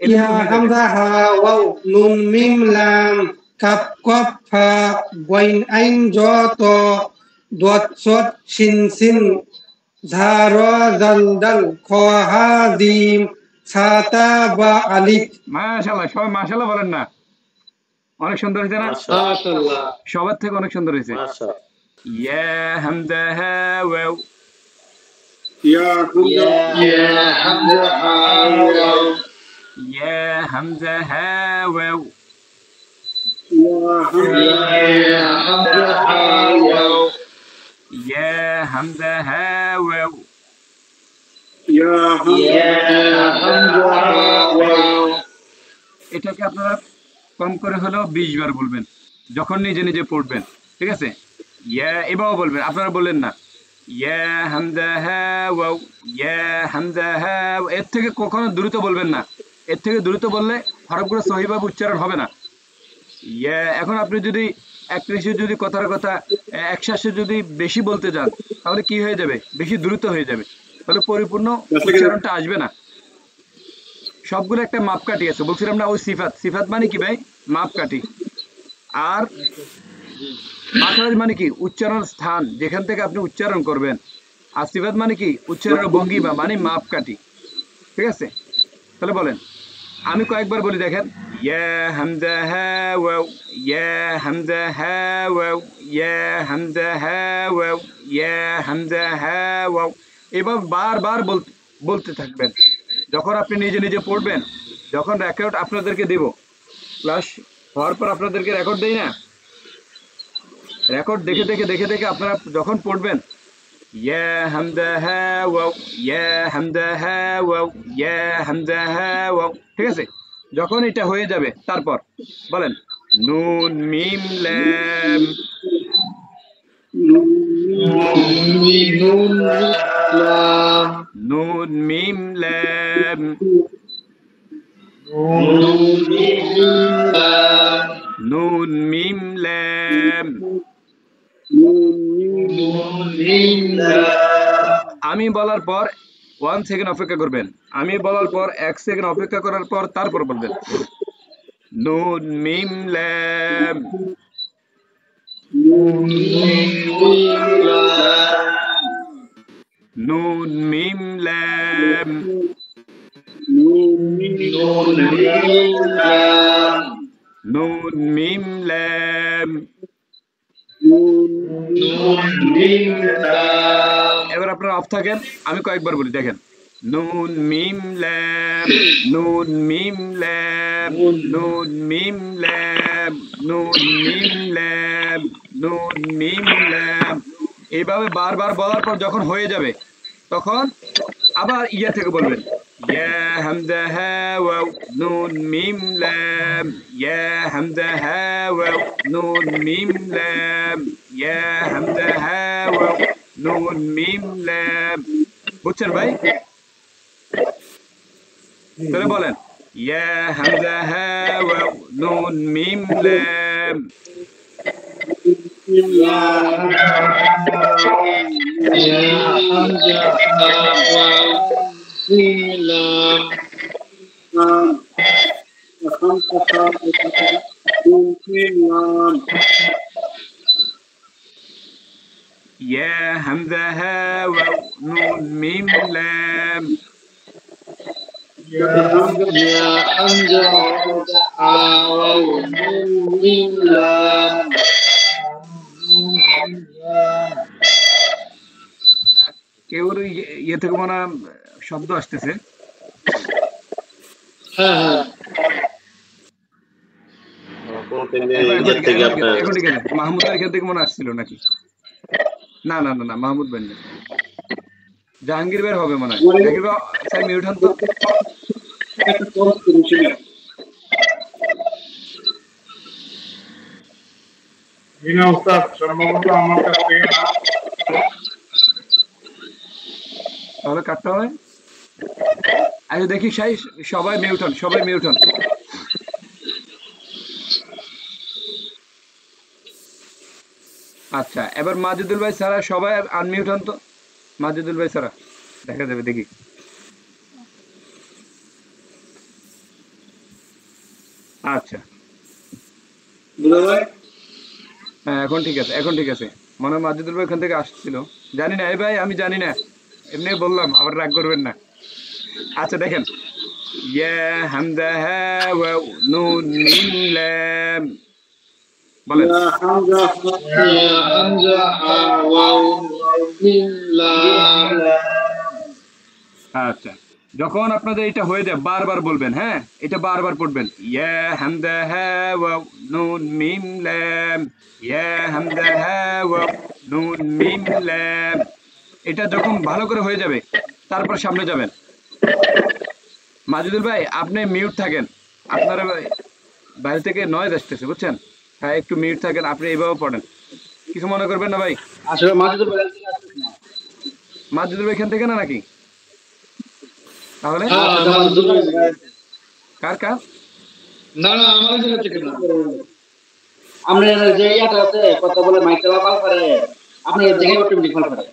ইয়া হামজা হা wow নুন মিম লাম calf কফ ফা গাইন আইন জ ত দত সদ শিন সিন ঝা র জাল দাল খ হা জিম সা তা বা আলিফ। মাশাআল্লাহ, সবাই মাশাআল্লাহ বলেন না? অনেক সুন্দর হয়েছে না? মাশাআল্লাহ, সবার থেকে অনেক সুন্দর হয়েছে। ইয়া হামজা হা ওয়াও ইয়া হামজা হা ওয়াও ইয়া হামজা হা ওয়াও ইয়া হামজা হা ওয়াও ইয়া হামজা হা ওয়াও ইয়া হামজা হা ওয়াও। এটাকে আপনারা কম করে হলেও 20 বার বলবেন যখন নিজে নিজে পড়বেন, ঠিক আছে? ইয়া এভাবে বলবেন, আপনারা বললেন না ইয়া হামজা হা ওয়াও ইয়া হামজা হা। এর থেকে কখনো দ্রুত বলবেন না, এর থেকে দ্রুত বললে হরফগুলো সহিভাবে উচ্চারণ হবে না। ইয়া এখন আপনি যদি 31 যদি কথার কথা 100 যদি বেশি বলতে যান তাহলে কি হয়ে যাবে? বেশি দ্রুত হয়ে যাবে, তাহলে পরিপূর্ণ উচ্চারণটা আসবে না। সবগুলো একটা মাপকাঠি আছে, বলছিলাম না? ওই সিফাত, সিফাত মানে কি ভাই? মাপকাঠি। আর মাখরাজ মানে কি? উচ্চারণ স্থান, যেখান থেকে আপনি উচ্চারণ করবেন। আর সিফাত মানে কি? উচ্চারণের ভঙ্গিমা, মানে মাপকাঠি, ঠিক আছে? তাহলে বলেন, আমি কয়েকবার বলি দেখেন। ইয়া হামজা হা ওয়াও ইয়া হামজা হা ওয়াও ইয়া হামজা হা ওয়াও ইয়া হামজা হা ওয়াও। এবার বারবার বলতে থাকবেন। যখন আপনি নিজে নিজে পড়বেন, যখন রেকর্ড আপনাদেরকে দেব, ক্লাস হওয়ার পর আপনাদেরকে রেকর্ড দেই না, রেকর্ড দেখে দেখে দেখে দেখে আপনারা যখন পড়বেন ইয়া হামজা হা ওয়াও ইয়া হামজা হা ওয়াও ইয়া হামজা হা ওয়াও, ঠিক আছে? যখন এটা হয়ে যাবে তারপর বলেন নুন মিম লাম নুন মিম লাম নুন মিম লাম। আমি বলার পর 1 সেকেন্ড অপেক্ষা করবেন। আমি বলার পর 1 সেকেন্ড অপেক্ষা করার পর তারপর বলবেন নুন মিম লাম নুন মিম লাম নুন মিম লাম। এবার আপনারা অফ থাকেন, আমি কয়েকবার বলি দেখেন। নুন মিম লাম নুন মিম লাম নুন মিম লাম নুন মিম লাম নুন মিম লাম। এইভাবে বারবার বলার পর যখন হয়ে যাবে তখন আবার ইয়া থেকে বলবেন ইয়া হামজা হা ওয়াও নুন মিম লাম ইয়া হামজা হা ওয়াও নুন মিম লাম ইয়া হামজা হা ওয়াও নুন মিম লাম। বুঝছেন ভাই? তাহলে বলেন ইয়া হামজা হা ওয়াও নুন মিম লাম। ইয়া হামজা হা ওয়াও নুন মিম লাম। কেউ ইয়ে থেকে মনে শব্দ আসতেছে। মাহমুদের এখান থেকে মনে আসছিল নাকি? না না না না, মাহমুদ ভাই না, জাহাঙ্গীর ভাই হবে মনে হয়। জাহাঙ্গীর ভাই স্যার মিউট হন তো। তাহলে কাটতে হবে। আচ্ছা দেখি সবাই মিউট হন, সবাই মিউট হন। আচ্ছা এবার মাজিদুল ভাই ছাড়া সবাই আনমিউট হন তো। মাজিদুল ভাই ছাড়া দেখা যাবে, দেখি। আচ্ছা বুঝা ভাই? হ্যাঁ এখন ঠিক আছে, এখন ঠিক আছে। মনে হয় মাজিদুল ভাই ওখান থেকে আসছিল, জানি না। এই ভাই আমি জানি না, এমনি বললাম, আবার রাগ করবেন না। আচ্ছা দেখেন, ইয়া হামজা হ্যাঁ ওয়াও নুন মিম লাম, বলেন। ইয়া হামজা ইয়া হামজা হা ওয়াও মিম লাম। আচ্ছা, যখন আপনাদের এটা হয়ে যায় বারবার বলবেন, হ্যাঁ এটা বারবার পড়বেন, ইয়া হামজা হ্যাঁ ওয়াও নুন মিম লাম, ইয়া হামজা হ্যাঁ ওয়াও নুন মিম লাম। এটা যখন ভালো করে হয়ে যাবে তারপর সামনে যাবেন। মাজিদুল ভাই আপনি মিউট থাকেন, আপনারা বাইরে থেকে নয়েজ আসতেছে বুঝছেন। হ্যাঁ একটু মিউট থাকেন, আপনি এইভাবে পড়েন, কিছু মনে করবেন না ভাই। আসলে মাজিদুল ভাই থেকে আসতেছে না। মাজিদুল ভাই এখান থেকে না নাকি? তাহলে হ্যাঁ মাজিদুল ভাই। কার কার? না না আমাদের জায়গা থেকে না। আমরা যে ইয়াটা আছে কথা বলে মাইকেল কল করে, আপনি এর জায়গায় অটোমেটিক কল করে।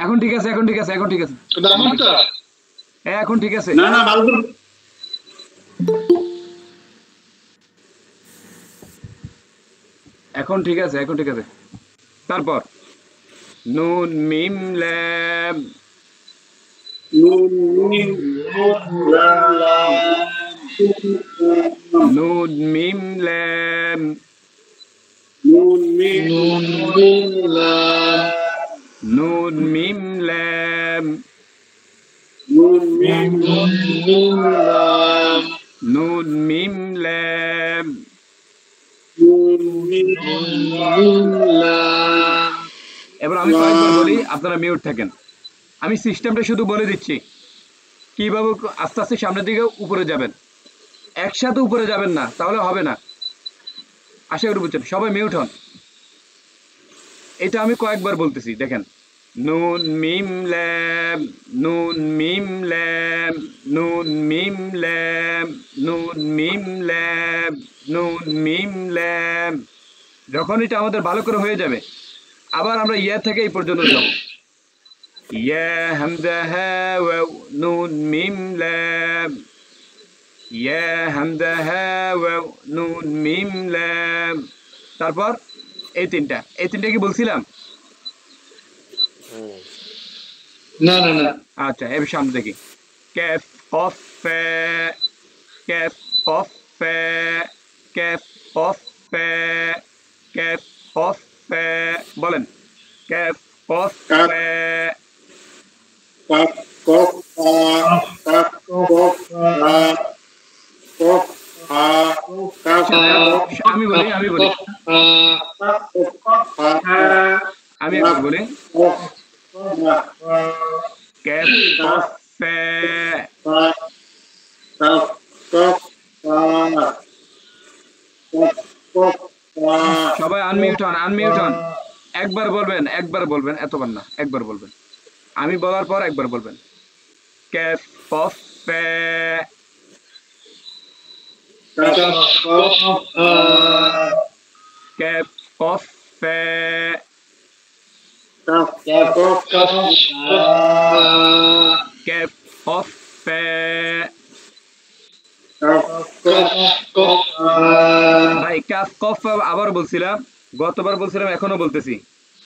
এখন ঠিক আছে, এখন ঠিক আছে, এখন ঠিক আছে। কিন্তু আমারটা হ্যাঁ এখন ঠিক আছে। না না মাজিদুল এখন ঠিক আছে, এখন ঠিক আছে। তারপর নুন মিম লাম, নুন মিম লাম নুন মিম লাম, নুন মিম লাম নুন মিম লাম, নুন মিম লাম নুন মিম লাম। নুন মিম লাম। এবার আমি কয়েকবার বলি, আপনারা মিউট থাকেন। আমি সিস্টেমটা শুধু বলে দিচ্ছি কিভাবে আস্তে আস্তে সামনের দিকে উপরে যাবেন, একসাথে উপরে যাবেন না, তাহলে হবে না। আশা করি বুঝছেন, সবাই মিউট হন। এটা আমি কয়েকবার বলতেছি, দেখেন, নুন মিম লাম, নুন মিম লাম, নুন মিম লাম, নুন মিম লাম, নুন মিম লাম। যখন এটা আমাদের ভালো করে হয়ে যাবে, আবার আমরা ইয়া থেকে এই পর্যন্ত যাব। ইয়া হামজা হ্যাঁ ওয়াও নুন মিম লাম, ইয়া হামজা হ্যাঁ ওয়াও নুন মিম লাম। তারপর এই তিনটা কি বলছিলাম? না না না আচ্ছা এবার সামনে দেখি, ক্যাফ কফ ফে, ক্যাফ কফ ফে, ক্যাফ কফ ফে, ক্যাফ কফ ফে, বলেন ক্যাফ কফ ফে। কাপ কপ কাপ কপ কপ কাপ আমি বলি আমি একবার বলি, ক্যাফ কফ ফে, কাপ কপ সবাই আনমিউট হন। একবার বলবেন, এতবার না, একবার বলবেন। আমি বলার পর একবার বলবেন, ক্যাফ কফ ফে, ক্যাফ কফ ফে, ক্যাফ কফ ফে। ভাই কাফ কফ আবার বলছিলাম, গতবার বলছিলাম, এখনো বলতেছি,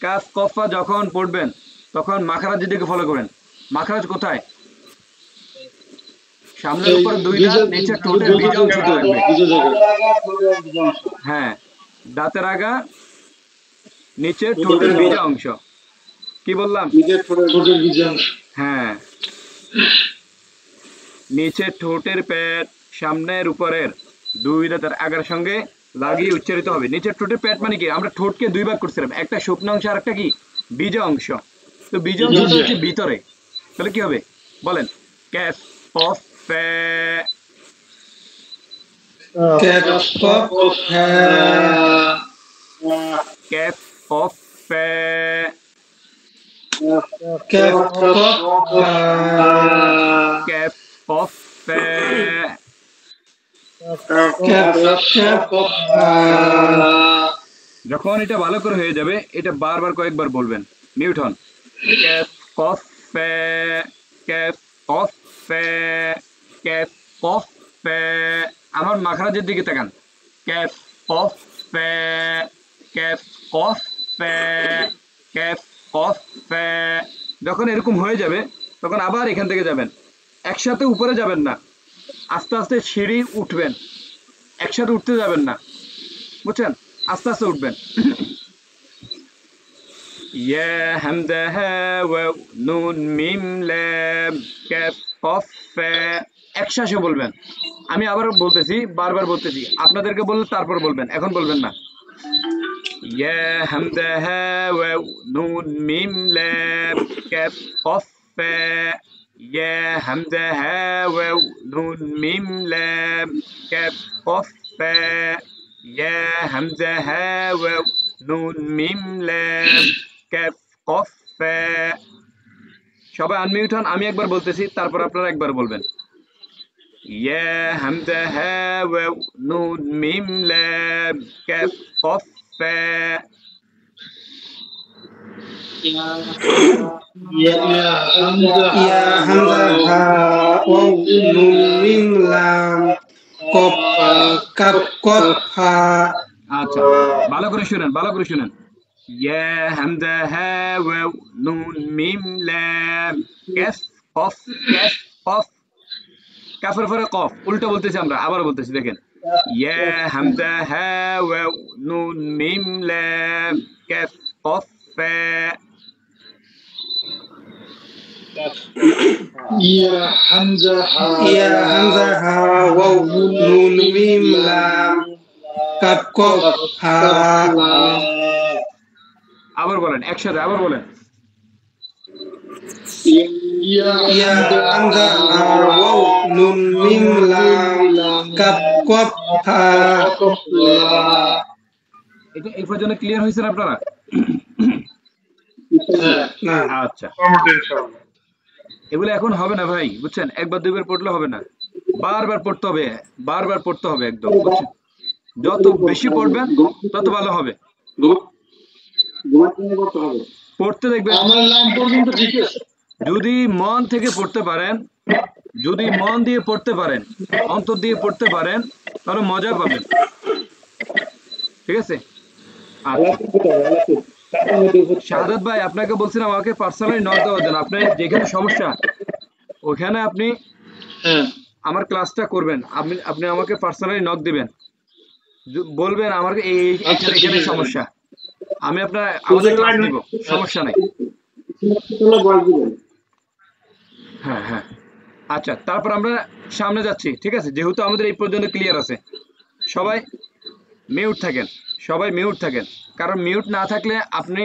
কাফ কফা যখন পড়বেন তখন মাখারাজ দিকে ফলো করেন। মাখারাজ কোথায়? সামনের উপরে দুই দাঁত, নিচে ঠোঁটের বীজ অংশটা থাকবে। হ্যাঁ, দাঁতের আগা, নিচে ঠোঁটের বীজ অংশ। কি বললাম? হ্যাঁ, নিচে ঠোঁটের পেট সামনের উপরের দুই দাঁতের আগার সঙ্গে লাগিয়ে উচ্চারিত হবে। নিচের ঠোঁটের পেট মানে কি? আমরা ঠোঁটকে দুই ভাগ করছিলাম, একটা শুকনো অংশ আর একটা কি বীজ অংশ। তো বীজ অংশটা হচ্ছে ভিতরে, তাহলে কি হবে বলেন? ক্যাফ কফ ফে, ক্যাপ কফ ক্যাফ কফ ফে, ক্যাপ কফ ক্যাফ কফ ফে। যখন এটা ভালো করে হয়ে যাবে, এটা বারবার কয়েকবার বলবেন, মিউট হন। ক্যাফ কফ ফে, ক্যাফ কফ ফে, ক্যাফ কফ ফে আমার মাখরাজের দিকে তাকান ক্যাফ কফ ফে ক্যাফ কফ ফে ক্যাফ কফ ফে যখন এরকম হয়ে যাবে তখন আবার এখান থেকে যাবেন একসাথে উপরে যাবেন না আস্তে আস্তে সিঁড়ি উঠবেন একসাথে উঠতে যাবেন না বুঝছেন আস্তে আস্তে উঠবেন ইয়া হামজা হা ওয়াও নুন মিম লাম কাফ কফ ফা একসাথে বলবেন আমি আবার বলতেছি বারবার বলতেছি আপনাদেরকে বললে তারপর বলবেন এখন বলবেন না ইয়া হামজা হা ওয়াও নুন মিম লাম কাফ কফ ফা ইয়া হামজা হা ওয়াও নুন মিম লাম কাফ কফ ফা ইয়া হামজা হা ওয়াও নুন মিম লাম কাফ কফ ফা সবাই আনমিউট হন আমি একবার বলতেছি তারপর আপনারা একবার বলবেন ইয়া হামজা হা ওয়াও নুন মিম লাম কাফ কফ ফা ইয়া হামজা ইয়া হামজা হা ওয়াও নুন মিম লাম কফ কাফ কফ ফা আচ্ছা ভালো করে শুনেন ইয়া হামজা হা ওয়াও নুন মিম লাম কাফ কফ কাফের পরে কফ উল্টো বলতেছি আমরা আবার বলতেছি দেখেন ইয়া হামজা হা ওয়াও নুন মিম লাম কাফ কফ ফা ইয়া হামজা হা ওয়াও নুন মিম লাম কাফ কফ ফা আবার বলেন একসাথে আবার বলেন ইয়া ইয়া হামজা হা ওয়াও নুন মিম লাম কাফ কফ ফা এটা এই পর্যন্ত ক্লিয়ার হয়েছে আপনারা না আচ্ছা এগুলো এখন হবে না ভাই বুঝছেন একবার দুইবার পড়লে হবে না বারবার পড়তে হবে একদম বুঝছেন যত বেশি পড়বেন তত ভালো হবে পড়তে দেখবেন আমার নাম পর্যন্ত ঠিক আছে যদি মন থেকে পড়তে পারেন যদি মন দিয়ে পড়তে পারেন অন্তর দিয়ে পড়তে পারেন তাহলে মজা পাবেন ঠিক আছে শাহাদাত ভাই আপনাকে বলছিলাম আমাকে পার্সোনালি নক দেওয়ার জন্য আপনার যেখানে সমস্যা ওখানে আপনি আমার ক্লাসটা করবেন আপনি আমাকে পার্সোনালি নক দিবেন বলবেন আমার এখানে সমস্যা আমি আমাদের ক্লাস দিব সমস্যা নাই হ্যাঁ আচ্ছা তারপর আমরা সামনে যাচ্ছি ঠিক আছে যেহেতু আমাদের এই পর্যন্ত ক্লিয়ার আছে সবাই মিউট থাকেন কারণ মিউট না থাকলে আপনি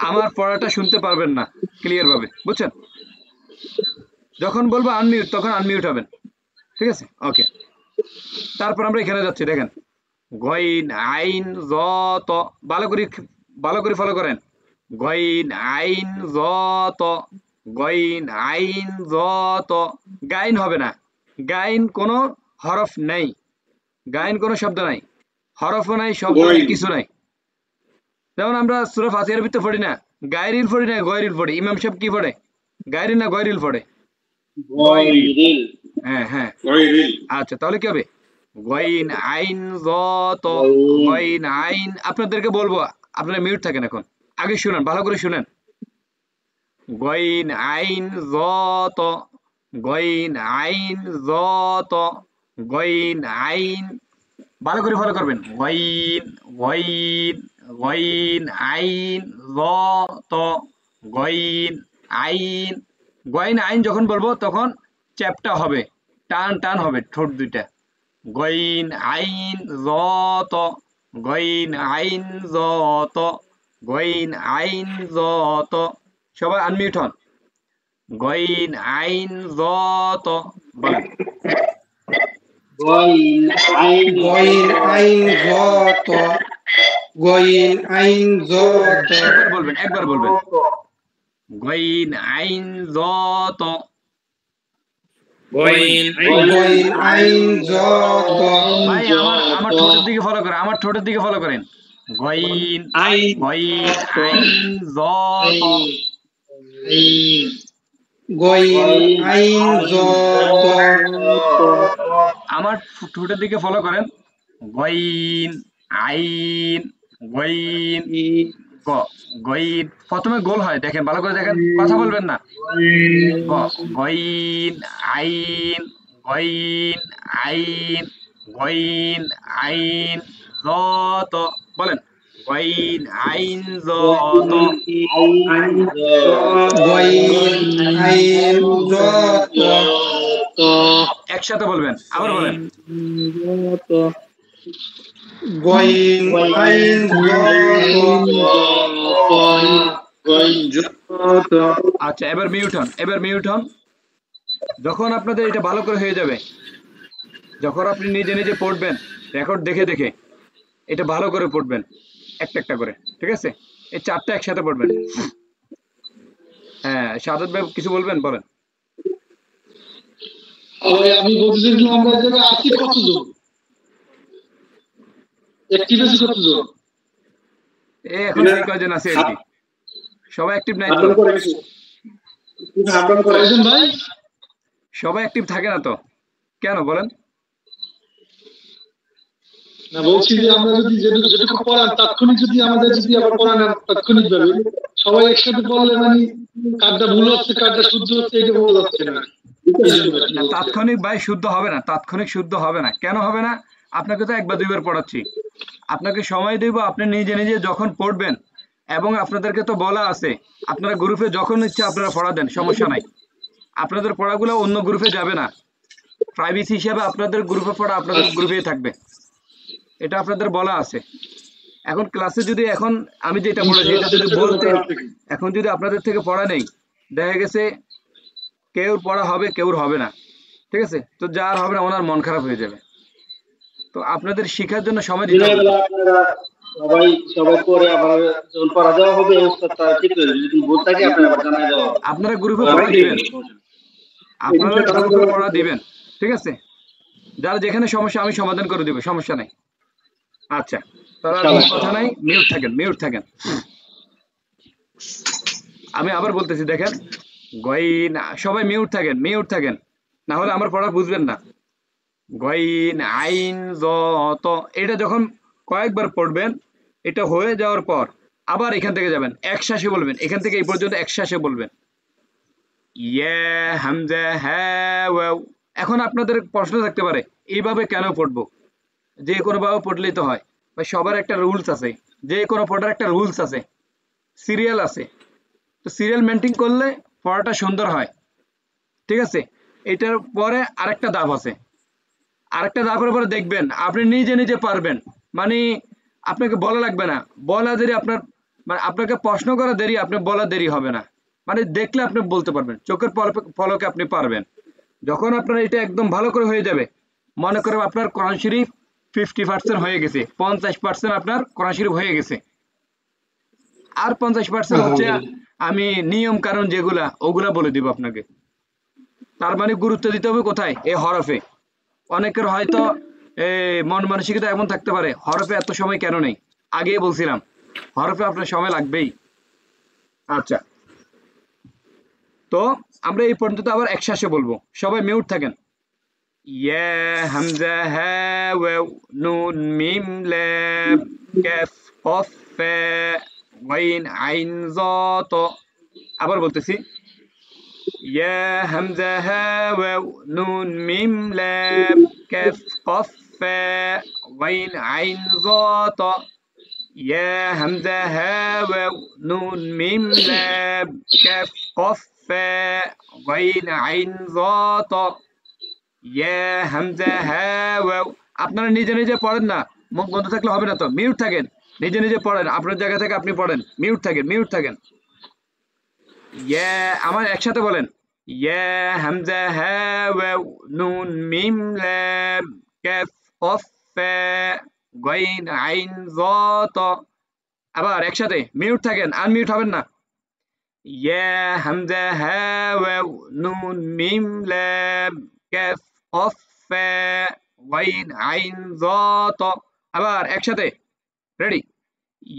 আমার পড়াটা শুনতে পারবেন না ক্লিয়ার ভাবে বুঝছেন যখন বলবো আনমিউট তখন আনমিউট হবেন ঠিক আছে ওকে তারপর আমরা এখানে যাচ্ছি দেখেন গইন আইন জ ত ভালো করে ফলো করেন গইন আইন জ ত গইন আইন জ ত গাইন হবে না গাইন কোনো হরফ নেই গাইন কোনো শব্দ নাই হরফও নাই শব্দ নাই কিছু নাই যেমন আমরা সূরা ফাতিহার ভিতরে পড়ি না গায়রিল পড়ি না গয়রিল পড়ি ইমাম সাহেব কি পড়ে গায়রিল না গয়রিল পড়ে গয়রিল হ্যাঁ গয়রিল আচ্ছা তাহলে কি হবে গইন আইন জ ত গইন আইন আপনাদেরকে বলবো আপনারা মিউট থাকেন এখন আগে শুনেন ভালো করে শুনেন গইন আইন জ ত গইন আইন জ ত গইন আইন ভালো করে ফলো করবেন গইন আইন জ ত গইন আইন যখন বলবো তখন চ্যাপটা হবে টান হবে ঠোঁট দুইটা গইন আইন জ ত গইন আইন জ ত গইন আইন জ ত সবাই আনমিউট হন গইন আইন জ ত বলেন গইন আইন জ ত গইন আইন জ ত একবার বলবেন গইন আইন জ ত গইন আইন জ ত ভাই আমার ঠোঁটের দিকে ফলো করেন গইন আইন জ ত গইন আইন জ ত আমার ঠোঁটের দিকে ফলো করেন। গইন, আইন, গইন, গ, গইন। প্রথমে গোল হয়, দেখেন ভালো করে দেখেন, কথা বলবেন না। গ, গইন, আইন, গইন, আইন, গইন, আইন, যত। বলেন গইন, আইন, যত। গইন আইন যত একসাথে বলবেন, আবার বলেন। গইন আইন যত আচ্ছা, এবার মিউট হন, এবার মিউট হন। যখন আপনাদের এটা ভালো করে হয়ে যাবে, যখন আপনি নিজে নিজে পড়বেন, রেকর্ড দেখে দেখে এটা ভালো করে পড়বেন, একটা একটা করে, ঠিক আছে? এই চারটা একসাথে পড়বেন। হ্যাঁ, সাদত ভাই কিছু বলবেন, বলেন। আমি বলতেছিলাম আমরা যারা আছি কতজন, অ্যাক্টিভ আছে কতজন? এই এখন এই কয়জন আছে আর কি, সবাই অ্যাক্টিভ নাই তো। কয়জন ভাই? সবাই অ্যাক্টিভ থাকে না তো, কেন বলেন? না বলছি যে আমরা যদি যেটুকু পড়ান তাৎক্ষণিক, যদি আমাদের যদি আবার পড়ান তাৎক্ষণিক ভাবে সবাই একসাথে পড়লে মানে কারটা ভুল হচ্ছে কারটা শুদ্ধ হচ্ছে এটা বোঝা যাচ্ছে না। তাৎক্ষণিক ভাই শুদ্ধ হবে না, তাৎক্ষণিক শুদ্ধ হবে না। কেন হবে না? আপনাকে তো একবার দুইবার পড়াচ্ছি, আপনাকে সময় দেব, আপনি নিজে নিজে যখন পড়বেন। এবং আপনাদেরকে তো বলা আছে, আপনারা গ্রুপে যখন ইচ্ছা আপনারা পড়া দেন, সমস্যা নাই। আপনাদের পড়াগুলো অন্য গ্রুপে যাবে না, প্রাইভেসি হিসাবে আপনাদের গ্রুপে পড়া আপনাদের গ্রুপেই থাকবে, এটা আপনাদের বলা আছে। এখন ক্লাসে যদি এখন আমি যেটা বলেছি এটা যদি বলতে, এখন যদি আপনাদের থেকে পড়া নেই, দেখা গেছে কেউ পড়া হবে কেউর হবে না, ঠিক আছে? তো যার হবে না ওনার মন খারাপ হয়ে যাবে। তো আপনাদের শেখার জন্য সময় দিতে হবে। সবাই সবাই করে আবার যখন পড়া দেওয়া হবে উস্তাদটা ঠিক করে যদি ভুল থাকে আপনারা আবার জানাই দেওয়া হবে। আপনারা গ্রুপে পড়া দিবেন, আপনারা গ্রুপে পড়া দিবেন, ঠিক আছে? যার যেখানে সমস্যা আমি সমাধান করে দেব, সমস্যা নাই। আচ্ছা, তাহলে আর কোনো কথা নাই, মিউট থাকেন, মিউট থাকেন। আমি আবার বলতেছি, দেখেন গইন, সবাই মিউট থাকেন, মিউট থাকেন, না হলে আমার পড়া বুঝবেন না। গইন আইন যত, এটা যখন কয়েকবার পড়বেন, এটা হয়ে যাওয়ার পর আবার এখান থেকে যাবেন, একশ্বাসে বলবেন, এখান থেকে এই পর্যন্ত একশ্বাসে বলবেন। ইয়া হামজা হ্যাঁ ওয়াও। এখন আপনাদের প্রশ্ন থাকতে পারে এইভাবে কেন পড়বো? যে কোনো ভাবে পড়লেই তো হয় ভাই, সবার একটা রুলস আছে, যে কোনো পড়ার একটা রুলস আছে, সিরিয়াল আছে। তো সিরিয়াল মেনটেন করলে পড়াটা সুন্দর হয়, ঠিক আছে? এটার পরে আরেকটা ধাপ আছে, আরেকটা ধাপের পরে দেখবেন আপনি নিজে নিজে পারবেন। মানে আপনাকে বলা লাগবে না, বলা দেরি আপনার, মানে আপনাকে প্রশ্ন করা দেরি, আপনি বলা দেরি হবে না। মানে দেখলে আপনি বলতে পারবেন, চোখের পলকে আপনি পারবেন। যখন আপনার এটা একদম ভালো করে হয়ে যাবে, মনে করেন আপনার কোরআন শরীফ 50% হয়ে গেছে, 50% আপনার কোরআন শরীফ হয়ে গেছে, আর 50% হচ্ছে আমি নিয়ম কারণ যেগুলা ওগুলা বলে দিব আপনাকে। তার মানে গুরুত্ব দিতে হবে কোথায়? এই হরফে। অনেকের হয়তো মন মানসিকতা এমন থাকতে পারে হরফে এত সময় কেন নেই, আগেই বলছিলাম হরফে আপনার সময় লাগবেই। আচ্ছা, তো আমরা এই পর্যন্ত আবার একসাথে বলবো, সবাই মিউট থাকেন। ইয়া হামজা হ্যাঁ ওয়াও নুন মিম লাম কাফ কফ ফা গাইন আইন য ত। আবার বলতেছি, ইয়া হামজা হ্যাঁ ওয়াও নুন মিম লাম কাফ কফ ফা গাইন আইন য ত। ইয়া হামজা হ্যাঁ ওয়াও নুন মিম লাম কাফ কফ ফা গাইন আইন য ত। ইয়া হামজা হ্যাঁ ওয়াও। আপনারা নিজে নিজে পড়েন না, মুখ বন্ধ থাকলে হবে না তো, মিউট থাকেন, নিজে নিজে পড়েন, আপনার জায়গা থেকে আপনি পড়েন, মিউট থাকেন, মিউট থাকেন। ইয়া, আমার একসাথে বলেন, ইয়া হামজা হ্যাঁ ওয়াও নুন মিম লাম কাফ কফ ফা গাইন আইন য ত। আবার একসাথে, মিউট থাকেন, আনমিউট হবেন না। ইয়া হামজা হ্যাঁ ওয়াও নুন মিম লাম কাফ কফ ফা গাইন আইন য ত। আবার একসাথে, রেডি?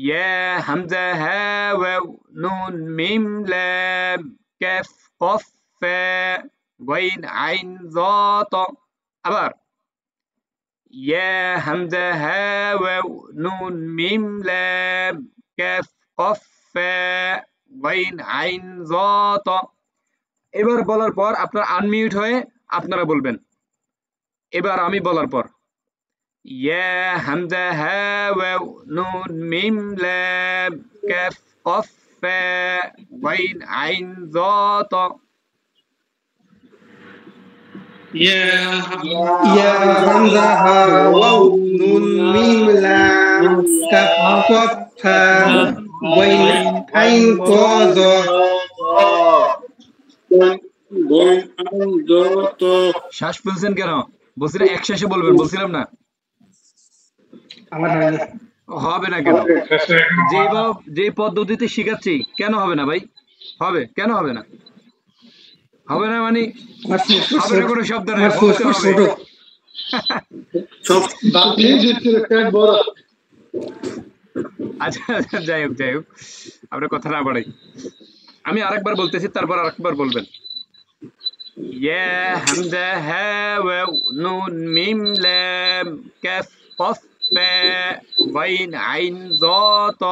ইয়া হামজা হ্যাঁ ওয়াও নুন মিম লাম কাফ কফ ফা গাইন আইন য ত। আবার ইয়া হামজা হা ওয়াও নুন মিম লাম কাফ কফ ফা গাইন আইন জ ত। এবার বলার পর আপনারা আনমিউট হয়ে আপনারা বলবেন। এবার আমি বলার পর ইয়া হামজা হা ওয়াও নুন মিম লাম কাফ কফ ফা গাইন আইন জ ত। ইয়া হামজা হা ওয়াও নুন মিম লাম কাফ কফ ফা গাইন আইন ত জ। শ্বাস ফেলছেন কেন? বলছিলাম এক শ্বাসে বলবেন, বলছিলাম না? আমার হয়নি। হবে না কেন? যে পদ্ধতিতে শিখাচ্ছি কেন হবে না ভাই? হবে, কেন হবে না? হবে না মানে হবে না কোনো শব্দ নাই, বলতে হবে। আচ্ছা যাই হোক আপনার কথা না বাড়াই। আমি আরেকবার বলতেছি, তারপর আরেকবার বলবেন। ইয়া হামজা হা ওয়াও নুন মিম লাম কাফ কফ ফা গাইন আইন জ ত।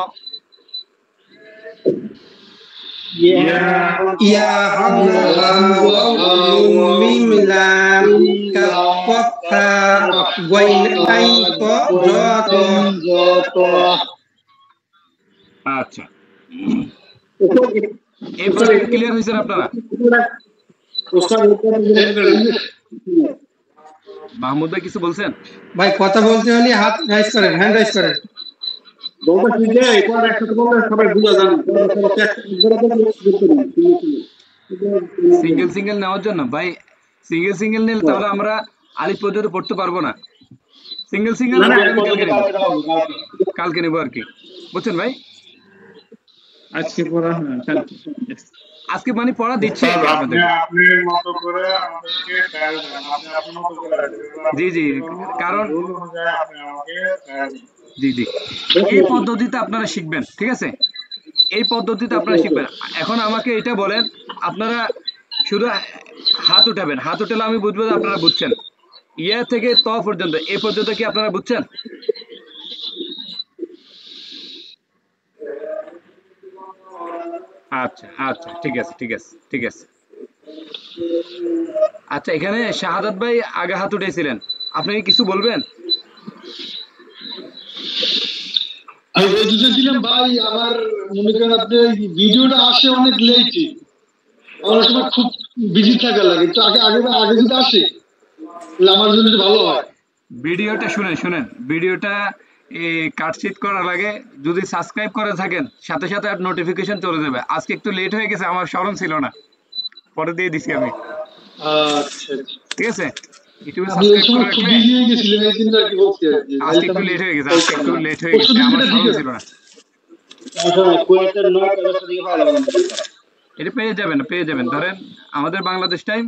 ইয়া হামজা হা ওয়াও নুন মিম লাম কাফ কফ ফা গাইন আইন ত জ ত। আচ্ছা, এবার ক্লিয়ার হয়েছেন আপনারা? মাহমুদ ভাই কিছু বলছেন? ভাই কথা বলতে হলে হাত রাইজ করেন, হ্যান্ড রাইজ করেন। সিঙ্গেল নেওয়ার জন্য ভাই, সিঙ্গেল নিলে তাহলে আমরা আলিফ পর্যন্ত পড়তে পারবো না। সিঙ্গেল কালকে নেবো আর কি, বুঝছেন ভাই? আজকে মানে পড়া দিচ্ছে জি কারণ জি এই পদ্ধতিতে আপনারা শিখবেন, ঠিক আছে? এই পদ্ধতিতে আপনারা শিখবেন। এখন আমাকে এটা বলেন, আপনারা শুধু হাত উঠাবেন, হাত উঠালে আমি বুঝবো যে আপনারা বুঝছেন। ইয়া থেকে ত পর্যন্ত, এই পর্যন্ত কি আপনারা বুঝছেন? আচ্ছা ঠিক আছে। আচ্ছা, এখানে শাহাদাত ভাই আগে হাত উঠেছিলেন, আপনি কি কিছু বলবেন? আমি বলতেছিলাম ভাই, আমার মনে করেন আপনি ভিডিওটা আসে অনেক লেটে, অনেক সময় খুব বিজি থাকা লাগে, তো আগে যদি আসে তাহলে আমার জন্য ভালো হয়। ভিডিওটা শুনেন, ভিডিওটা কাটশিট করা লাগে। যদি সাবস্ক্রাইব করে থাকেন সাথে সাথে নোটিফিকেশন চলে যাবে। আজকে একটু লেট হয়ে গেছে, আমার স্মরণ ছিল না, পরে দিয়ে দিছি আমি। আচ্ছা ঠিক আছে, ইউটিউবে সাবস্ক্রাইব করে রাখলে। বিজি হয়ে গেছিলাম এই দিনটা কি বলতে আজকে একটু লেট হয়ে গেছে, আমার স্মরণ ছিল না। এটা পেয়ে যাবেন, ধরেন আমাদের বাংলাদেশ টাইম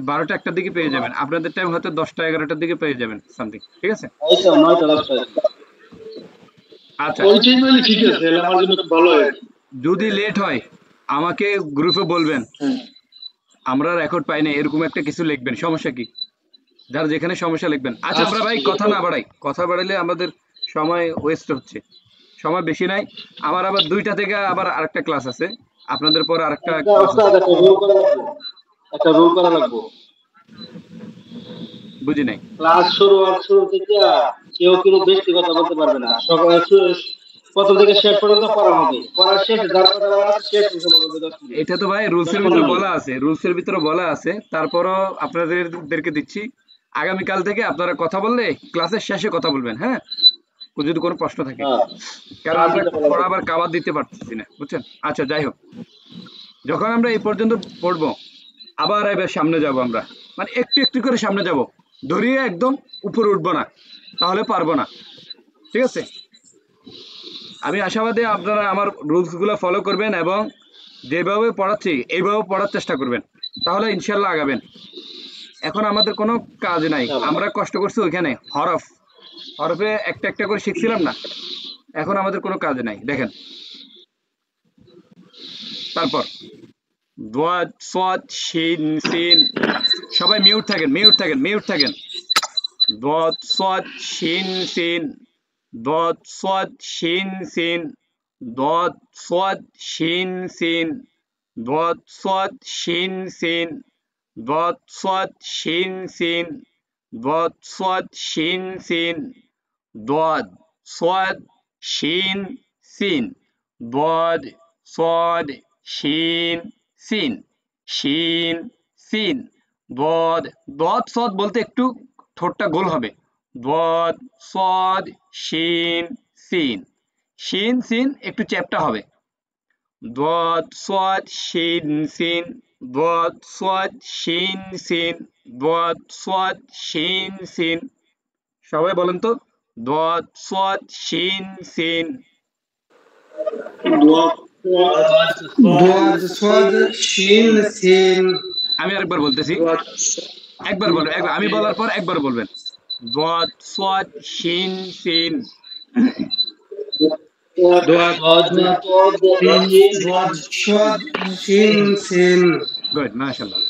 12টা 1টার দিকে পেয়ে যাবেন, আপনাদের টাইম হয়তো 10টা 11টার দিকে পেয়ে যাবেন সামথিং, ঠিক আছে? আচ্ছা, ঠিক আছে, আমার জন্য ভালো হয়। যদি লেট হয় আমাকে গ্রুপে বলবেন, আমরা রেকর্ড পাই না, এরকম একটা কিছু লিখবেন, সমস্যা কি? যার যেখানে সমস্যা লিখবেন। আচ্ছা, আমরা ভাই কথা না বাড়াই, কথা বাড়াইলে আমাদের সময় ওয়েস্ট হচ্ছে, সময় বেশি নাই। আমার আবার 2টা থেকে আবার আরেকটা ক্লাস আছে, আপনাদের পর আরেকটা ক্লাস আছে। একটা রুল করা লাগবে। বুঝি নাই। ক্লাস শুরু থেকে কেউ কিন্তু বেশি কথা বলতে পারবে না। সকালে প্রথম থেকে শেষ পর্যন্ত পড়া হবে, পড়ার শেষে যার কথা বলা শেষ পর্যন্ত। এটা তো ভাই রুলসের ভিতরে বলা আছে, তারপরও আপনাদেরকে দিচ্ছি। আগামীকাল থেকে আপনারা কথা বললে ক্লাসের শেষে কথা বলবেন, হ্যাঁ? যদি কোনো প্রশ্ন থাকে, কারণ আমরা পড়া আবার কাভার দিতে পারতেছি না, বুঝছেন? আচ্ছা, যাই হোক, যখন আমরা এই পর্যন্ত পড়বো, আবার এবার সামনে যাব আমরা, মানে একটু করে সামনে যাব, ধরিয়ে একদম উপরে উঠবো না, তাহলে পারবো না, ঠিক আছে? আমি আশাবাদী আপনারা আমার রুলসগুলো ফলো করবেন এবং যেভাবে পড়াচ্ছি এইভাবে পড়ার চেষ্টা করবেন, তাহলে ইনশাল্লাহ আগাবেন। এখন আমাদের কোনো কাজ নাই, আমরা কষ্ট করছি ওইখানে হরফে একটা করে শিখছিলাম না, এখন আমাদের কোনো কাজ নাই। দেখেন, তারপর দাদ সাদ শিন সিন, সবাই মিউট থাকেন। ضاد صاد شين سين ضاد صاد شين سين ضاد صاد شين سين ضاد صاد شين سين ضاد صاد شين سين ضاد صاد شين سين ضاد صاد شين سين ضاد صاد شين سين শিন সিন ضاد ضاد صاد বলতে একটু ঠোঁটটা গোল হবে ضاد صاد শিন সিন শিন সিন একটু চ্যাপ্টা হবে ضاد صاد শিন সিন ضاد صاد শিন সিন ضاد صاد শিন সিন সবাই বলেন তো ضاد صاد শিন সিন ضاد صاد شين سين আমি আরেকবার বলতেছি একবার বলবেন একবার আমি বলার পর একবার বলবেন ضاد صاد شين سين ضاد صاد شين سين good মাশাআল্লাহ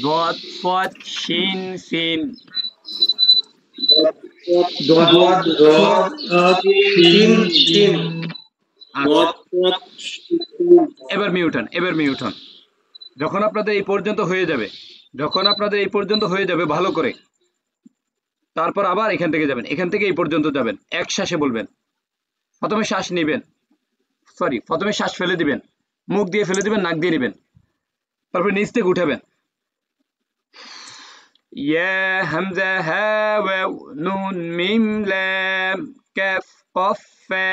ضاد صاد شين سين ضاد صاد شين سين এবার মিউটন যখন আপনাদের এই পর্যন্ত হয়ে যাবে ভালো করে তারপর আবার এখান থেকে যাবেন এখান থেকে এই পর্যন্ত যাবেন এক শ্বাসে বলবেন প্রথমে শ্বাস ফেলে দিবেন মুখ দিয়ে ফেলে দিবেন নাক দিয়ে নেবেন তারপর নিচ থেকে উঠাবেন ইয়া হামজা হা ওয়াও নুন মিম লাম কাফ কফ ফা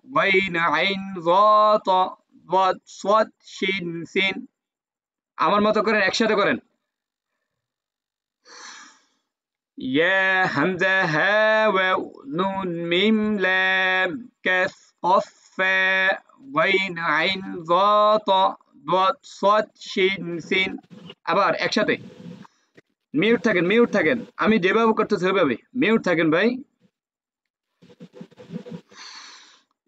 غين عين ظا طا ضاد صاد شين سين আমার মতো করেন একসাথে করেন ইয়া হামজা হা ওয়াও নুন মিম লাম কাফ কফ ফা غين عين ظا طا ضاد صاد شين سين আবার একসাথে মিউট থাকেন আমি যেভাবে করতেছি সেভাবে মিউট থাকেন ভাই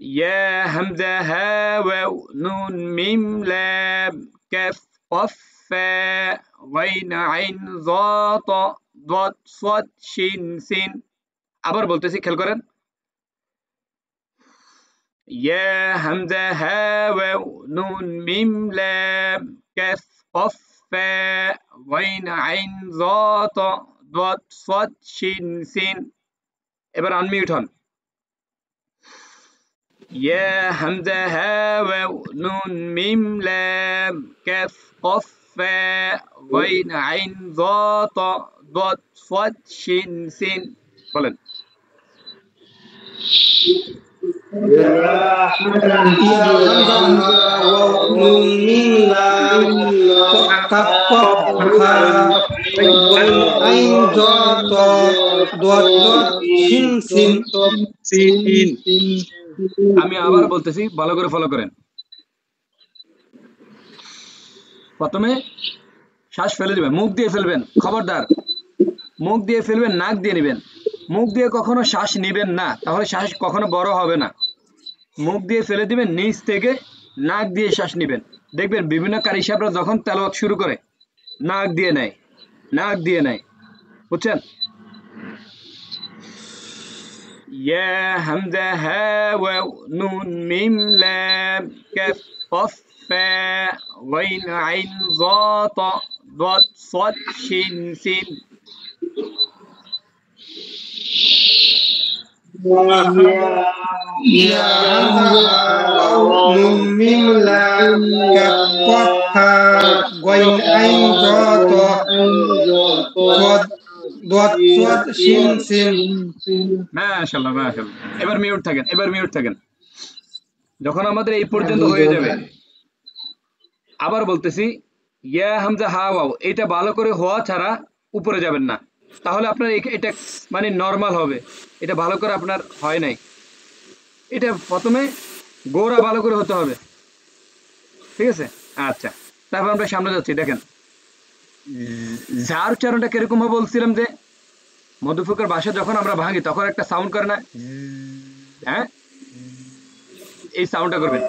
يا همزة ها واو نون ميم لام كاف قف فا غين عين ظا طا ضاد صاد شين سين আবার বলতেছি খেয়াল করেন يا همزة ها واو نون ميم لام كاف قف فا غين عين ظا طا ضاد صاد شين سين এবার আনমিউট হন يا همزة ها واو نون ميم لام كاف قف فا غين عين ظا طا ضاد صاد شين سين বলেন يا همزة واو نون ميم لام كاف قاف فا غين عين ظا طا ضاد شين سين আমি আবার বলতেছি ভালো করে ফলো করেন প্রথমে শ্বাস ফেলে দিবেন মুখ দিয়ে ফেলবেন খবরদার মুখ দিয়ে ফেলবেন নাক দিয়ে নেবেন মুখ দিয়ে কখনো শ্বাস নেবেন না তাহলে শ্বাস কখনো বড় হবে না মুখ দিয়ে ফেলে দিবেন নিচ থেকে নাক দিয়ে শ্বাস নেবেন দেখবেন বিভিন্ন কারি সাহেবরা যখন তেলাওয়াত শুরু করে নাক দিয়ে নেয় বুঝছেন يا همزة ها واو نون ميم لام كاف قف فا غين عين ظا طا ضاد صاد شين سين يا همزة واو نون ميم لام كاف قاف فا غين عين ظا طا ضاد صاد شين سين মাশাআল্লাহ এবার মিউট থাকেন যখন আমাদের এই পর্যন্ত হয়ে যাবে আবার বলতেছি ইয়া হামজা হা ওয়াও এটা ভালো করে হওয়া ছাড়া উপরে যাবেন না তাহলে আপনার এটা মানে নরমাল হবে এটা ভালো করে আপনার হয় নাই এটা প্রথমে গোড়া ভালো করে হতে হবে ঠিক আছে আচ্ছা তারপর আমরা সামনে যাচ্ছি দেখেন যার উচ্চারণটা কিরকম হবে বলছিলাম যে মধ্যফুকের ভাষা যখন আমরা ভাঙি তখন একটা সাউন্ড করে না হ্যাঁ এই সাউন্ডটা করবেন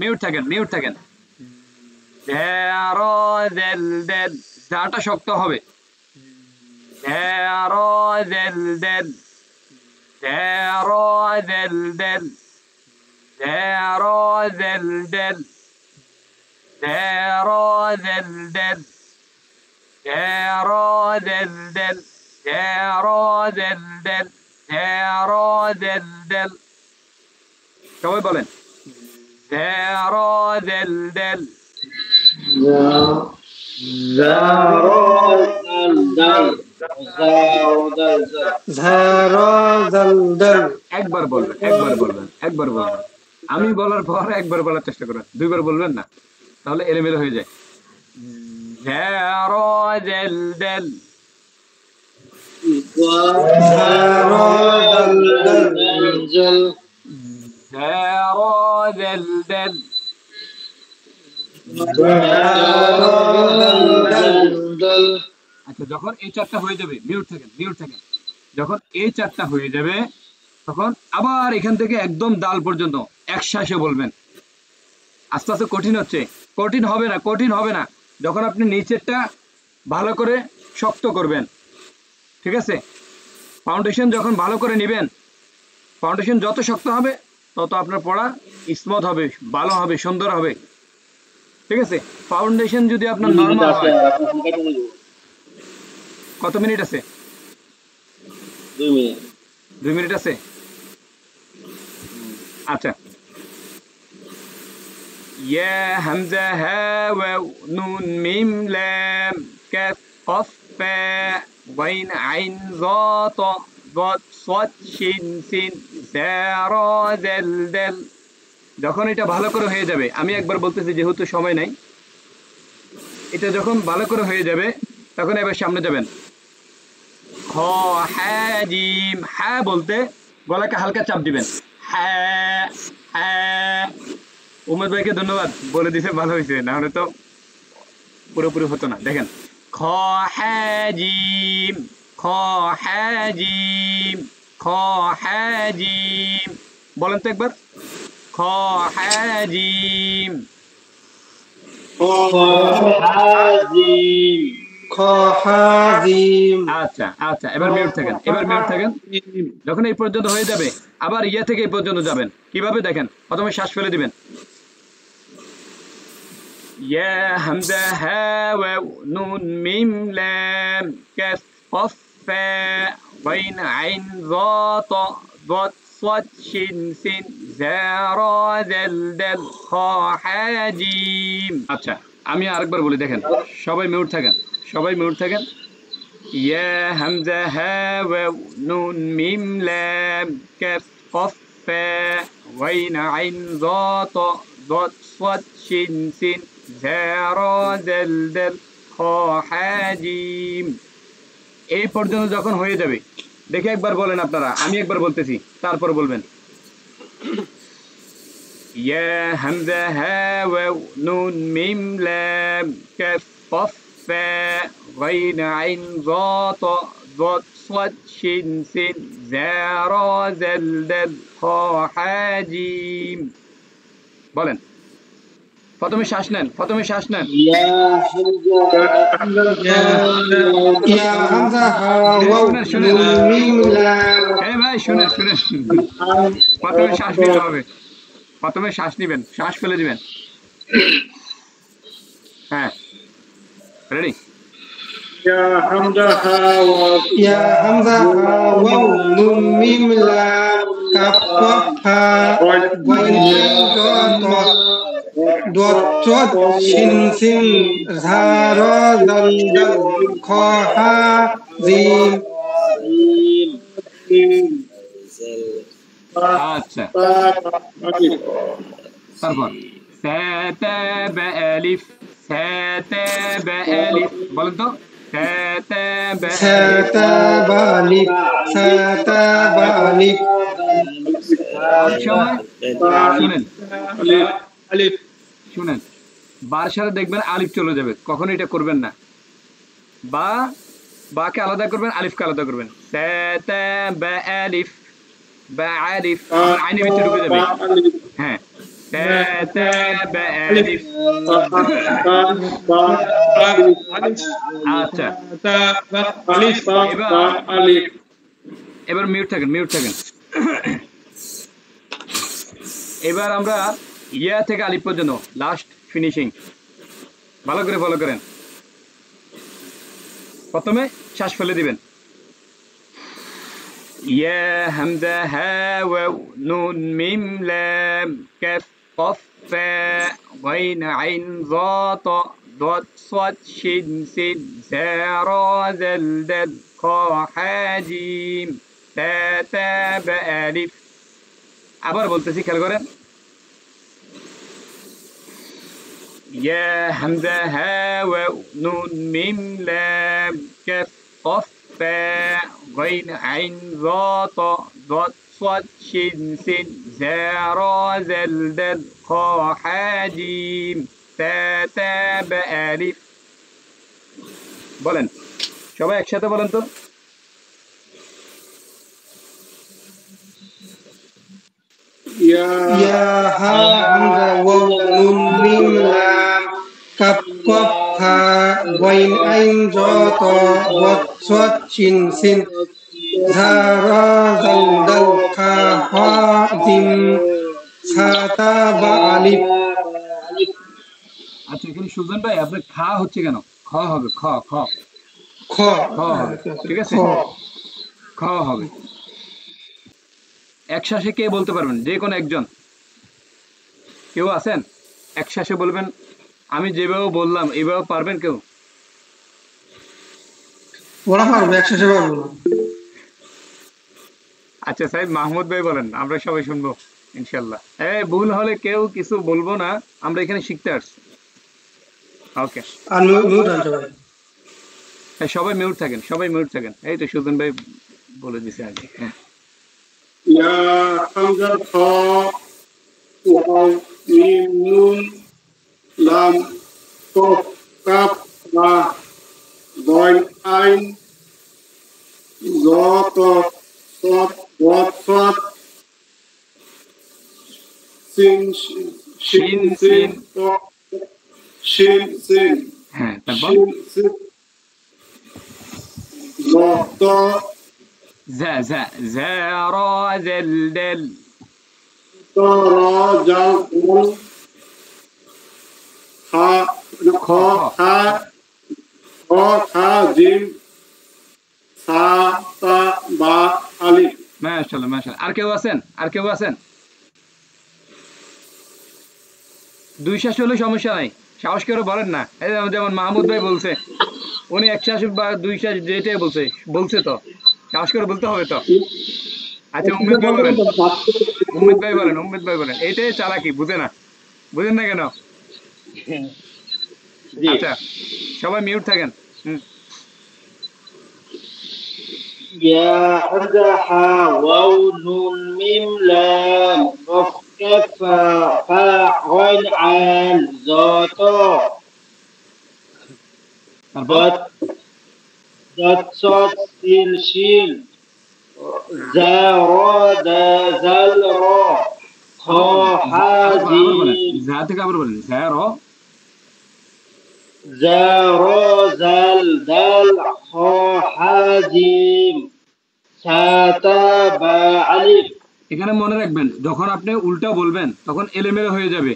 মিউট থাকেন দেল জাটা শক্ত হবে দেল দেল দেল দেল সবাই বলেন দেল একবার বলবেন আমি বলার পর একবার বলার চেষ্টা করেন, দুইবার বলবেন না, তাহলে এলোমেলো হয়ে যায়। দেল আচ্ছা, যখন এই চারটা হয়ে যাবে, মিউট থাকেন, যখন এই চারটা হয়ে যাবে তখন আবার এখান থেকে একদম দাল পর্যন্ত একশ্বাসে বলবেন। আস্তে আস্তে কঠিন হবে না যখন আপনি নিচেরটা ভালো করে শক্ত করবেন, ঠিক আছে? ফাউন্ডেশন যখন ভালো করে নেবেন, ফাউন্ডেশন যত শক্ত হবে তত আপনার পড়া স্মুথ হবে, ভালো হবে, সুন্দর হবে, ঠিক আছে? ফাউন্ডেশন যদি আপনার নরমাল হয়, কত মিনিট আছে? 2 মিনিট আছে। আচ্ছা, ইয়া হামজা হা ওয়াও নুন মিম লাম কাফ কফ ফা গাইন আইন যা তা দাদ সাদ শিন সিন যা রা দাল দাল। যখন এটা ভালো করে হয়ে যাবে, আমি একবার বলতেছি যেহেতু সময় নাই, এটা যখন ভালো করে হয়ে যাবে তখন এবার সামনে যাবেন। খ হা জিম, হা বলতে গলাকে হালকা চাপ দিবেন। হ্যাঁ হ্যাঁ, উমেদ ভাইকে ধন্যবাদ, বলে দিছে, ভালো হয়েছে, না হলে তো পুরোপুরি হতো না। দেখেন, খ হা জিম, খ হা জিম, খ হা জিম, বলেন তো একবার, খ হা জিম। আচ্ছা আচ্ছা, এবার মিউট থাকেন, যখন এই পর্যন্ত হয়ে যাবে আবার ইয়া থেকে এই পর্যন্ত যাবেন। কিভাবে দেখেন, প্রথমে শ্বাস ফেলে দিবেন। ইয়া হামজা হা ওয়াও নুন মিম লাম কাফ কফ ফা গাইন আইন যা তা দাদ সাদ শিন সিন যা রা দাল দাল খ হা জিম। আচ্ছা, আমি আরেকবার বলি, দেখেন, সবাই মিউট থাকেন। ইয়া হামজা হা ওয়াও নুন মিম লাম কাফ কফ ফা গাইন আইন যা তা দাদ সাদ শিন সিন যা রা দাল দাল খ হা জিম। এই পর্যন্ত যখন হয়ে যাবে, দেখে একবার বলেন আপনারা, আমি একবার বলতেছি, তারপর বলবেন। ইয়া হামজা হা ওয়াও নুন মিম লাম কাফ কফ ফা গাইন আইন যা তা দাদ সাদ শিন সিন যা রা দাল দাল খ হা জিম। বলেন, প্রথমে শ্বাস নেন। ভাই শুনেন, প্রথমে শ্বাস নিতে হবে, প্রথমে শ্বাস নিবেন, শ্বাস ফেলে দিবেন। হ্যাঁ, রেডি? ইয়া হামজা হা ওয়াও নুন মিম লাম কাফ কফ ফা গাইন দাদ সাদ শিন সিন যা রা দাল দাল খ হা জিম। আচ্ছা, তারপর সাতা বা আলিফ, বলেন তো, সাতা বা আলিফ। শুনেন, বার সাথে দেখবেন আলিফ চলে যাবে, কখনো এটা করবেন না। বাকে আলাদা করবেন, আলিফকে আলাদা করবেন। সাতা বা আলিফ, আইনের ভিতরে ঢুকে যাবে। হ্যাঁ, تا تا با ألف আচ্ছা এবার মিউট থাকেন এবার আমরা ইয়া থেকে আলিফ পর্যন্ত লাস্ট ফিনিশিং ভালো করে ফলো করেন প্রথমে শ্বাস ফেলে দিবেন ইয়া হামজা হা ওয়াও নুন মিম লাম কাফ قف فاء غين عين ظا طاء ضاد صاد شين سين زا را زل دال خا حا جيم تا تا با ألف আবার বলতেছি খেয়াল করেন ইয়া হামজা হা ওয়াও নুন মিম লাম কাফ قف فاء غين عين ظا طاء ضاد صاد شين سين زا را زل دال خا حا جيم تا تا با ألف বলেন সবাই একসাথে বলেন তো ইয়া হা হামজা ওয়াও নুন মিম লাম কাফ কফ হা ওয়াইন আইন জ ত ওয়াত সাদ শিন সিন ঝা রা জাল দাল খা হা জিম সা তা বা আলিফ আচ্ছা এখানে সুজন ভাই আপনার খা হচ্ছে কেন খ হবে খ খ খ হবে ঠিক আছে খ হবে একশ্বাসে কে বলতে পারবেন যে কোনো একজন কেউ আছেন একশ্বাসে বলবেন আমি যেভাবে বললাম এইভাবে পারবেন কেউ ওরা পারবে একসাথে পারবো না আচ্ছা সাহেব মাহমুদ ভাই বলেন আমরা সবাই শুনবো ইনশাল্লাহ ভুল হলে কেউ কিছু বলবো না আমরা এখানে শিখতে আসছি ওকে আর মিউট আনতে ভাই সবাই মিউট থাকেন এই তো সুজন ভাই বলে দিছে আগে হ্যাঁ ইয়া হামজা থা ওয়াও মিম নুন লাম কফ কাফ বা দয় আইন জ ত সদ ওয়াত সাদ সিন শিন সিন ত শিন সিন হ্যাঁ তারপর শিন সিন জ ত زا زا زا را زل دل ত র জা উল খা খ খা খ খা জিম সা তা বা আলিফ মাশাআল্লাহ আর কেউ আছেন দুই শ্বাস হলে সমস্যা নাই সাহস করে বলেন না এই যেমন মাহমুদ ভাই বলছে উনি এক শ্বাস বা দুই শ্বাস যেটাই বলছে তো সাহস করে বলতে হবে তো আচ্ছা উম্মেদ ভাই বলেন এইটাই চালাকি বুঝেন না কেন আচ্ছা সবাই মিউট থাকেন ইয়া হামজা হা ওয়াও নুন মিম লাম কফ কাফ ফা গাইন আইন জ ত ضاد صاد سين شين زا را دا زل را خا حا جيم زا থেকে আবার বলেন زا را زل دال خا حا جيم سا تا با ألف এখানে মনে রাখবেন যখন আপনি উল্টা বলবেন তখন এলোমেলো হয়ে যাবে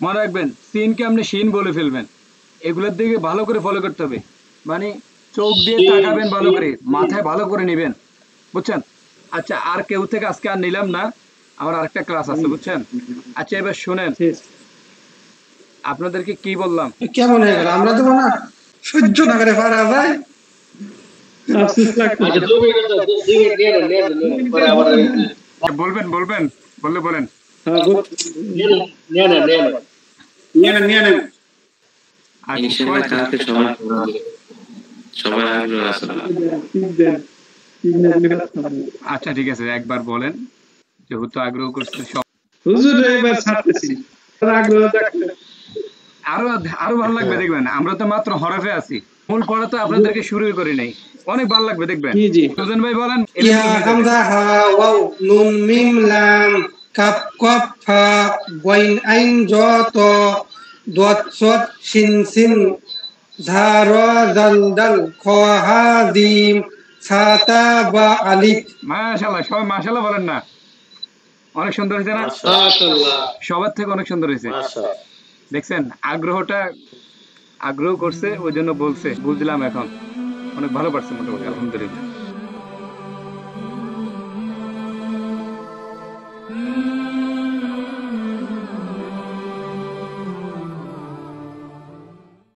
মনে রাখবেন সিনকে আপনি শিন বলে ফেলবেন এগুলোর দিকে ভালো করে ফলো করতে হবে মানে চোখ দিয়ে তাকাবেন ভালো করে মাথায় ভালো করে নেবেন বুঝছেন আচ্ছা আর কেউ থেকে আজকে আর নিলাম না আমার আরেকটা ক্লাস আছে বুঝছেন আচ্ছা এবার শুনেন আপনাদেরকে কি বললাম কেমন হয়ে গেল আমরা দেবো না সহ্য না করে পারা যায় বলবেন বললে বলেন আচ্ছা ঠিক আছে একবার বলেন যেহেতু আগ্রহ করছে আরো ভালো লাগবে দেখবেন আমরা তো মাত্র হরফে আছি মূল পড়া তো আপনাদেরকে শুরুই করি নাই অনেক ভালো লাগবে দেখবেন সুজন ভাই বলেন ইয়া হামজা হা ওয়াও নুন মিম লাম কাপ কফ ফা গইন আইন জ ত দত সত শিন সিন ঝা র জাল দাল খ হা জিম ছাতা বা আলিফ। মাশাআল্লাহ, সবাই মাশাআল্লাহ বলেন না, অনেক সুন্দর হয়েছে না? মাশাআল্লাহ, সবার থেকে অনেক সুন্দর হয়েছে। দেখছেন আগ্রহ করছে, ওই জন্য বলছে, বুঝলাম এখন। অনেক ভালো পারছে মোটামুটি, আলহামদুলিল্লাহ।